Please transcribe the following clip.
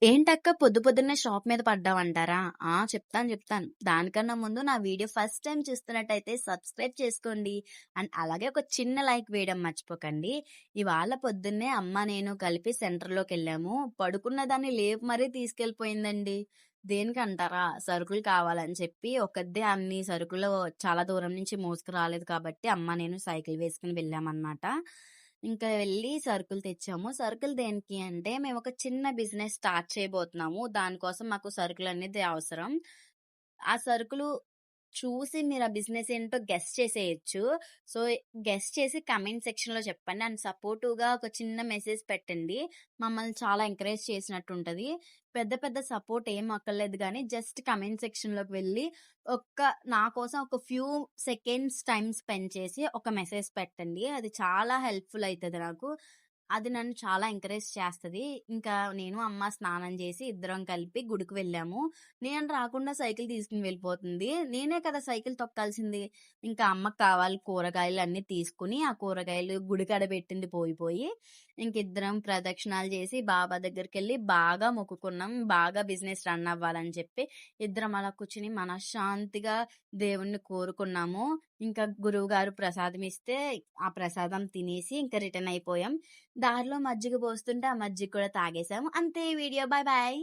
ఏంటక్క పొద్దు పొద్దున్నే షాప్ మీద పడ్డావంటారా? చెప్తాను. దానికన్నా ముందు నా వీడియో ఫస్ట్ టైమ్ చూస్తున్నట్టయితే సబ్స్క్రైబ్ చేసుకోండి. అండ్ అలాగే ఒక చిన్న లైక్ వేయడం మర్చిపోకండి. ఇవాళ పొద్దున్నే అమ్మ, నేను కలిపి సెంటర్‌లోకెళ్ళాము. పడుకున్న దాన్ని లేపి మరీ తీసుకెళ్ళిపోయిందండి. దేనికంటారా? సరుకులు కావాలని చెప్పి ఒక్కద్దే అన్ని సరుకులు చాలా దూరం నుంచి మోసుకురాలేదు కాబట్టి అమ్మ, నేను సైకిల్ వేసుకొని వెళ్ళామనమాట. ఇంకా వెళ్ళి సరుకులు తెచ్చాము. సరుకులు దేనికి అంటే మేమొక చిన్న బిజినెస్ స్టార్ట్ చేయబోతున్నాము. దానికోసం మాకు సరుకులనేది అవసరం. ఆ సరుకులు చూసి మీరు ఆ బిజినెస్ ఏంటో గెస్ చేసేయొచ్చు. సో, గెస్ చేసి కామెంట్ సెక్షన్‌లో చెప్పండి. అండ్ సపోర్టివ్‌గా ఒక చిన్న మెసేజ్ పెట్టండి. మమ్మల్ని చాలా ఎంకరేజ్ చేసినట్టుంటది. పెద్ద పెద్ద సపోర్ట్ ఏం అక్కర్లేదు గానీ జస్ట్ కామెంట్ సెక్షన్‌లోకి వెళ్ళి ఒక్క నా కోసం ఒక ఫ్యూ సెకండ్స్ టైమ్ స్పెండ్ చేసి ఒక మెసేజ్ పెట్టండి. అది చాలా హెల్ప్‌ఫుల్ అయితది నాకు. అది నన్ను చాలా ఎంకరేజ్ చేస్తది. ఇంకా నేను, అమ్మ స్నానం చేసి ఇద్దరం కలిపి గుడికి వెళ్ళాము. నేను రాకుండా సైకిల్ తీసుకొని వెళ్ళిపోతుంది. నేనే కదా సైకిల్ తొక్కాల్సింది. ఇంకా అమ్మకి కావాలి కూరగాయలు అన్నీ తీసుకొని, ఆ కూరగాయలు గుడికాడ పెట్టింది పోయి, ఇంకిద్దరం ప్రదక్షిణాలు చేసి బాబా దగ్గరికెళ్ళి బాగా మొక్కుకున్నాం. బాగా బిజినెస్ రన్ అవ్వాలని చెప్పి ఇద్దరం అలా కూర్చొని మనశ్శాంతిగా దేవుడిని కోరుకున్నాము. ఇంకా గురువుగారు ప్రసాదం ఇస్తే ఆ ప్రసాదం తినేసి ఇంకా రిటర్న్ అయిపోయాం. దారిలో మజ్జిగ పోస్తుంటే ఆ మజ్జిగ కూడా తాగేసాం. అంతే ఈ వీడియో. Bye bye.